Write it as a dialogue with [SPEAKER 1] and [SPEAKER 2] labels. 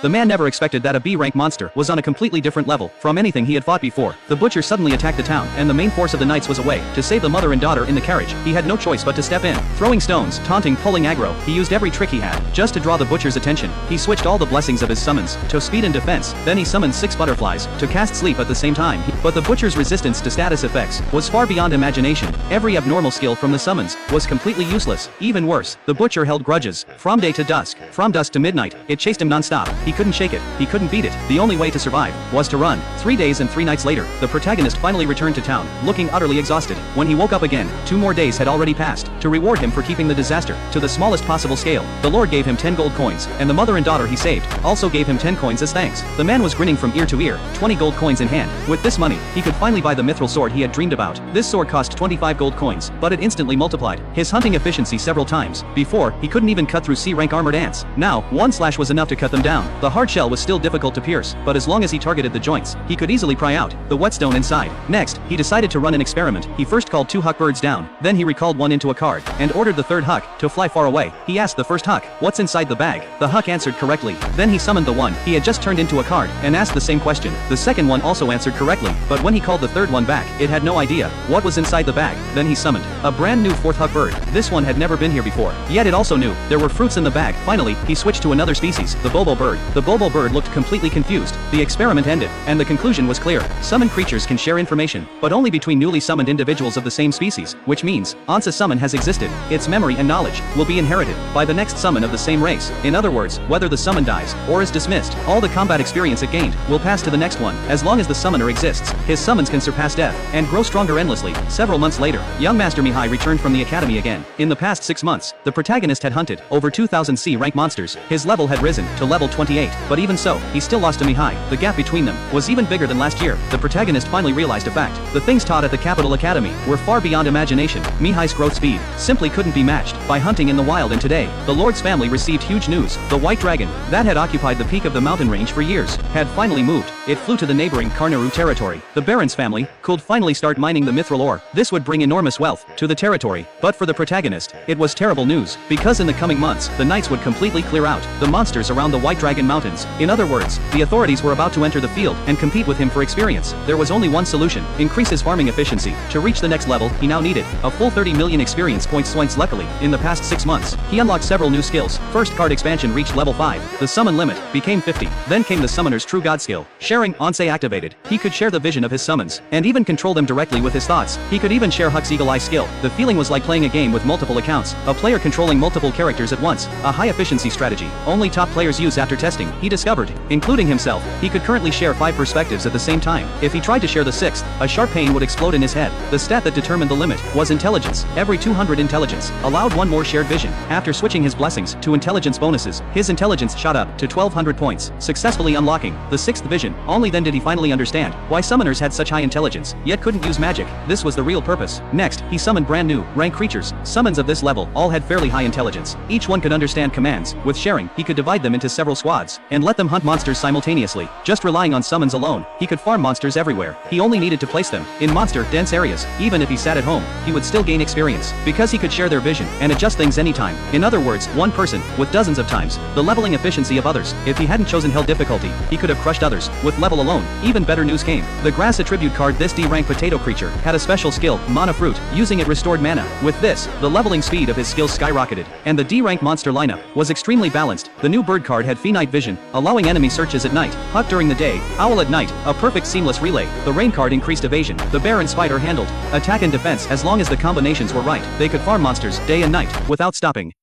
[SPEAKER 1] The man never expected that a B-rank monster was on a completely different level from anything he had fought before. The butcher suddenly attacked the town, and the main force of the knights was away. To save the mother and daughter in the carriage, he had no choice but to step in. Throwing stones, taunting, pulling aggro, he used every trick he had, just to draw the butcher's attention. He switched all the blessings of his summons to speed and defense, then he summoned 6 butterflies to cast sleep at the same time. But the butcher's resistance to status effects was far beyond imagination. Every abnormal skill from the summons was completely useless. Even worse, the butcher held grudges. From day to dusk, from dusk to midnight, it chased him non-stop. He couldn't shake it, he couldn't beat it. The only way to survive was to run. 3 days and 3 nights later, the protagonist finally returned to town, looking utterly exhausted. When he woke up again, 2 more days had already passed. To reward him for keeping the disaster to the smallest possible scale, the Lord gave him 10 gold coins, and the mother and daughter he saved also gave him 10 coins as thanks. The man was grinning from ear to ear, 20 gold coins in hand. With this money, he could finally buy the mithril sword he had dreamed about. This sword cost 25 gold coins, but it instantly multiplied his hunting efficiency several times. Before, he couldn't even cut through C-rank armored ants. Now, 1 slash was enough to cut them down. The hard shell was still difficult to pierce, but as long as he targeted the joints, he could easily pry out the whetstone inside. Next, he decided to run an experiment. He first called 2 huck birds down, then he recalled one into a card, and ordered the third huck to fly far away. He asked the first huck, "What's inside the bag?" The huck answered correctly. Then he summoned the one he had just turned into a card, and asked the same question. The second one also answered correctly, but when he called the third one back, it had no idea what was inside the bag. Then he summoned a brand new 4th huck bird. This one had never been here before, yet it also knew there were fruits in the bag. Finally, he switched to another species, the Bobo bird. The Bobo bird looked completely confused. The experiment ended, and the conclusion was clear. Summoned creatures can share information, but only between newly summoned individuals of the same species, which means, once a summon has existed, its memory and knowledge will be inherited by the next summon of the same race. In other words, whether the summon dies or is dismissed, all the combat experience it gained will pass to the next one. As long as the summoner exists, his summons can surpass death and grow stronger endlessly. Several months later, young Master Mihai returned from the academy again. In the past 6 months, the protagonist had hunted over 2,000 C-rank monsters. His level had risen to level 28, but even so, he still lost to Mihai. The gap between them was even bigger than last year. The protagonist finally realized a fact. The things taught at the Capital Academy were far beyond imagination. Mihai's growth speed simply couldn't be matched by hunting in the wild, and today, the Lord's family received huge news. The White Dragon, that had occupied the peak of the mountain range for years, had finally moved. It flew to the neighboring Karnaru territory. The Baron's family could finally start mining the mithril ore. This would bring enormous wealth to the territory. But for the protagonist, it was terrible news, because in the coming months, the knights would completely clear out the monsters around the White Dragon Mountains. In other words, the authorities were about to enter the field and compete with him for experience. There was only one solution: increase his farming efficiency. To reach the next level, he now needed a full 30 million experience points. Luckily, in the past 6 months, he unlocked several new skills. First card expansion reached level 5. The summon limit became 50. Then came the summoner's true god skill. Sharing Onse activated. He could share the vision of his summons, and even control them directly with his thoughts. He could even share Huck's Eagle Eye skill. The feeling was like playing a game with multiple accounts, a player controlling multiple characters at once. A high efficiency strategy only top players use after testing, he discovered, including himself. He could currently share 5 perspectives at the same time. If he tried to share the 6th, a sharp pain would explode in his head. The stat that determined the limit was intelligence. Every 200 intelligence allowed 1 more shared vision. After switching his blessings to intelligence bonuses, his intelligence shot up to 1200 points, successfully unlocking the 6th vision. Only then did he finally understand why summoners had such high intelligence, yet couldn't use magic. This was the real purpose. Next, he summoned brand new rank creatures. Summons of this level all had fairly high intelligence. Each one could understand commands. With sharing, he could divide them into several squads and let them hunt monsters simultaneously. Just relying on summons alone, he could farm monsters everywhere. He only needed to place them in monster-dense areas. Even if he sat at home, he would still gain experience, because he could share their vision and adjust things anytime. In other words, one person with dozens of times the leveling efficiency of others. If he hadn't chosen hell difficulty, he could have crushed others with level alone. Even better news came. The grass attribute card, this D-rank potato creature, had a special skill, Mana Fruit. Using it restored mana. With this, the leveling speed of his skills skyrocketed, and the D-rank monster lineup was extremely balanced. The new bird card had Phenite Vision, allowing enemy searches at night, Huck during the day, Owl at night, a perfect seamless relay. The rain card increased evasion. The bear and spider handled attack and defense. As long as the combinations were right, they could farm monsters day and night without stopping.